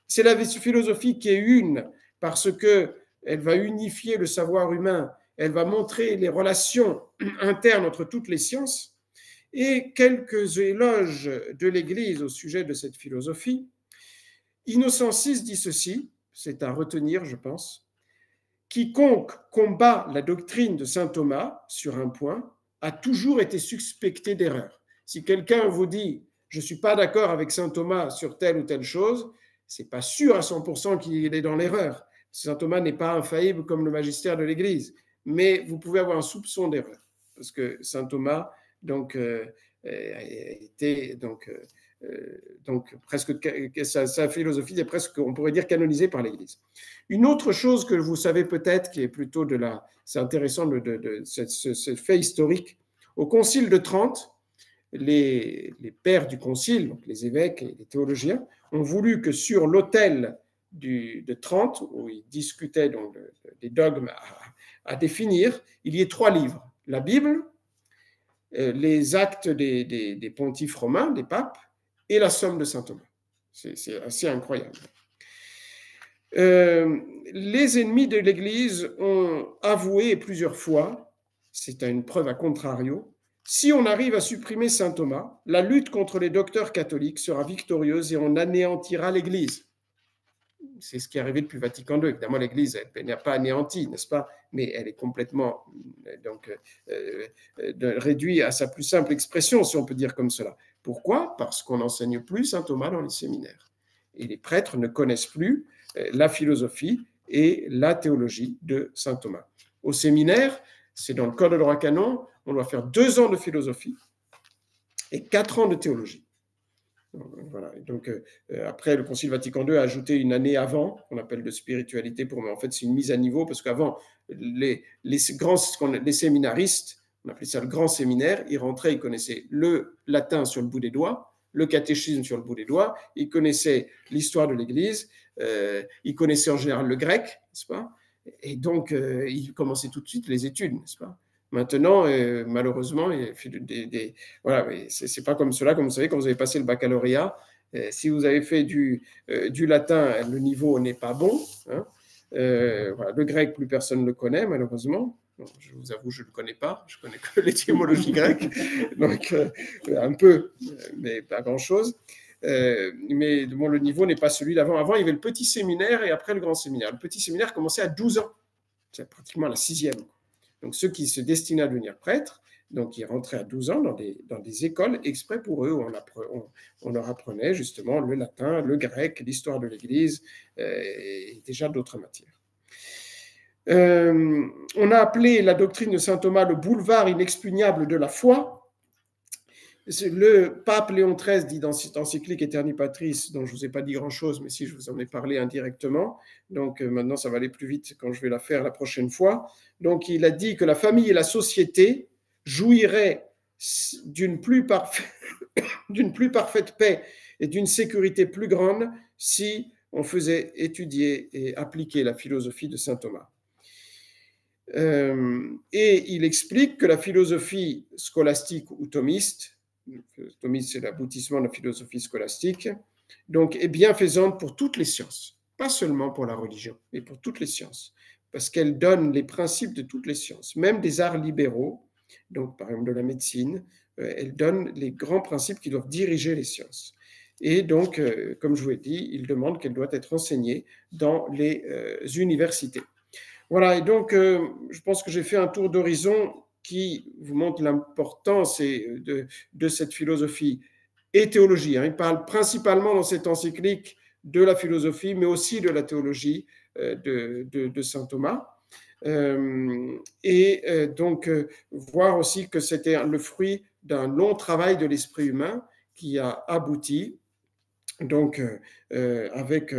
C'est la philosophie qui est une parce que elle va unifier le savoir humain, elle va montrer les relations internes entre toutes les sciences. Et quelques éloges de l'Église au sujet de cette philosophie. Innocent VI dit ceci, c'est à retenir, je pense. Quiconque combat la doctrine de saint Thomas sur un point a toujours été suspecté d'erreur. Si quelqu'un vous dit je ne suis pas d'accord avec saint Thomas sur telle ou telle chose, ce n'est pas sûr à 100% qu'il est dans l'erreur. Saint Thomas n'est pas infaillible comme le magistère de l'Église, mais vous pouvez avoir un soupçon d'erreur, parce que saint Thomas était presque sa philosophie est presque, on pourrait dire, canonisée par l'Église. Une autre chose que vous savez peut-être, qui est plutôt c'est intéressant de ce fait historique, au Concile de Trente, les pères du Concile, donc les évêques et les théologiens, ont voulu que sur l'autel de Trente, où ils discutaient donc des dogmes à définir, il y ait 3 livres, la Bible, les actes des pontifes romains, des papes, et la somme de saint Thomas. C'est assez incroyable. Les ennemis de l'Église ont avoué plusieurs fois, c'est une preuve à contrario, si on arrive à supprimer saint Thomas, la lutte contre les docteurs catholiques sera victorieuse et on anéantira l'Église. C'est ce qui est arrivé depuis Vatican II. Évidemment, l'Église n'est pas anéantie, n'est-ce pas? Mais elle est complètement donc, réduite à sa plus simple expression, si on peut dire comme cela. Pourquoi? Parce qu'on n'enseigne plus saint Thomas dans les séminaires. Et les prêtres ne connaissent plus la philosophie et la théologie de saint Thomas. Au séminaire, c'est dans le Code de droit canon, on doit faire 2 ans de philosophie et 4 ans de théologie. Voilà. Donc, après, le Concile Vatican II a ajouté une année avant, qu'on appelle de spiritualité, mais en fait, c'est une mise à niveau, parce qu'avant, les séminaristes, on appelait ça le grand séminaire, ils rentraient, ils connaissaient le latin sur le bout des doigts, le catéchisme sur le bout des doigts, ils connaissaient l'histoire de l'Église, ils connaissaient en général le grec, n'est-ce pas? Et donc, ils commençaient tout de suite les études, n'est-ce pas? Maintenant, malheureusement, voilà, c'est pas comme cela. Comme vous savez, quand vous avez passé le baccalauréat, si vous avez fait du latin, le niveau n'est pas bon. Hein. Voilà, le grec, plus personne ne le connaît, malheureusement. Non, je vous avoue, je ne le connais pas. Je connais que l'étymologie grecque, donc un peu, mais pas grand-chose. Mais bon, le niveau n'est pas celui d'avant. Avant, il y avait le petit séminaire et après le grand séminaire. Le petit séminaire commençait à 12 ans. C'est pratiquement la 6e. Donc, ceux qui se destinaient à devenir prêtres, donc ils rentraient à 12 ans dans des écoles exprès pour eux, où on leur apprenait justement le latin, le grec, l'histoire de l'Église et déjà d'autres matières. On a appelé la doctrine de saint Thomas le boulevard inexpugnable de la foi. Le pape Léon XIII dit dans cette encyclique Aeterni Patris, dont je ne vous ai pas dit grand-chose, mais si je vous en ai parlé indirectement, donc maintenant ça va aller plus vite quand je vais la faire la prochaine fois. Donc il a dit que la famille et la société jouiraient d'une plus parfaite paix et d'une sécurité plus grande si on faisait étudier et appliquer la philosophie de saint Thomas. Et il explique que la philosophie scolastique ou thomiste, c'est l'aboutissement de la philosophie scolastique, donc est bienfaisante pour toutes les sciences, pas seulement pour la religion, mais pour toutes les sciences, parce qu'elle donne les principes de toutes les sciences, même des arts libéraux, donc par exemple de la médecine, elle donne les grands principes qui doivent diriger les sciences. Et donc, comme je vous l'ai dit, il demande qu'elle doit être enseignée dans les universités. Voilà, et donc je pense que j'ai fait un tour d'horizon qui vous montre l'importance de cette philosophie et théologie. Hein. Il parle principalement dans cette encyclique de la philosophie, mais aussi de la théologie de saint Thomas. Donc, voir aussi que c'était le fruit d'un long travail de l'esprit humain qui a abouti donc avec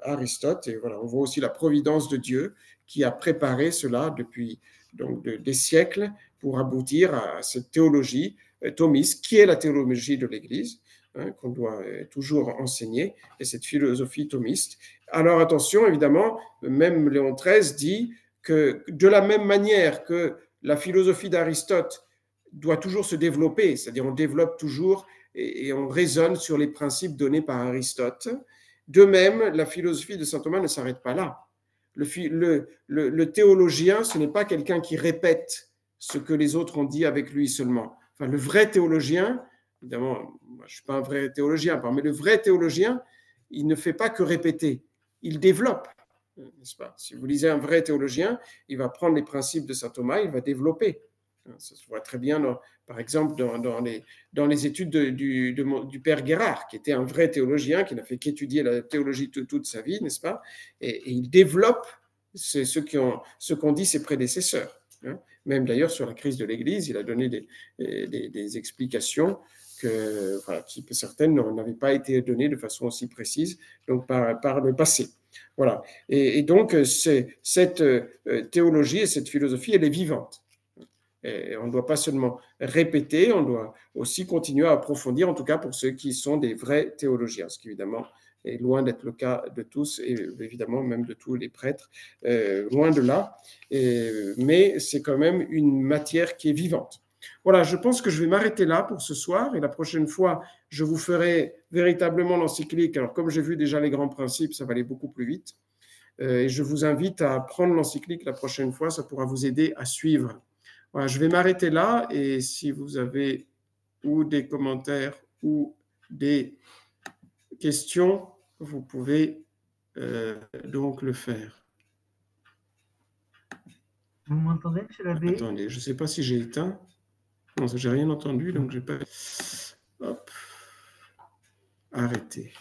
Aristote. Et voilà, on voit aussi la providence de Dieu qui a préparé cela depuis donc, des siècles pour aboutir à cette théologie thomiste, qui est la théologie de l'Église, hein, qu'on doit toujours enseigner, et cette philosophie thomiste. Alors attention, évidemment, même Léon XIII dit que de la même manière que la philosophie d'Aristote doit toujours se développer, c'est-à-dire on développe toujours et on raisonne sur les principes donnés par Aristote. De même, la philosophie de saint Thomas ne s'arrête pas là. Le théologien, ce n'est pas quelqu'un qui répète ce que les autres ont dit avec lui seulement. Enfin, le vrai théologien, évidemment, moi, je ne suis pas un vrai théologien, mais le vrai théologien, il ne fait pas que répéter, il développe. N'est-ce pas? Si vous lisez un vrai théologien, il va prendre les principes de saint Thomas, il va développer. Ça se voit très bien, par exemple, dans les études du père Guérard, qui était un vrai théologien, qui n'a fait qu'étudier la théologie toute sa vie, n'est-ce pas? Et il développe ce qu'ont dit ses prédécesseurs. Hein. Même d'ailleurs, sur la crise de l'Église, il a donné des explications qui certaines n'avaient pas été données de façon aussi précise donc par le passé. Voilà. Et donc, cette théologie et cette philosophie, elle est vivante. Et on ne doit pas seulement répéter, on doit aussi continuer à approfondir, en tout cas pour ceux qui sont des vrais théologiens, ce qui évidemment est loin d'être le cas de tous, et évidemment même de tous les prêtres, loin de là, mais c'est quand même une matière qui est vivante. voilà, je pense que je vais m'arrêter là pour ce soir et la prochaine fois, je vous ferai véritablement l'encyclique. Alors, comme j'ai vu déjà les grands principes, ça va aller beaucoup plus vite. Et je vous invite à prendre l'encyclique la prochaine fois, ça pourra vous aider à suivre. Voilà, je vais m'arrêter là et si vous avez ou des commentaires ou des questions, vous pouvez donc le faire. Vous m'entendez, M. l'abbé? Attendez, je ne sais pas si j'ai éteint. Non, j'ai rien entendu, donc j'ai pas. Hop. Arrêter.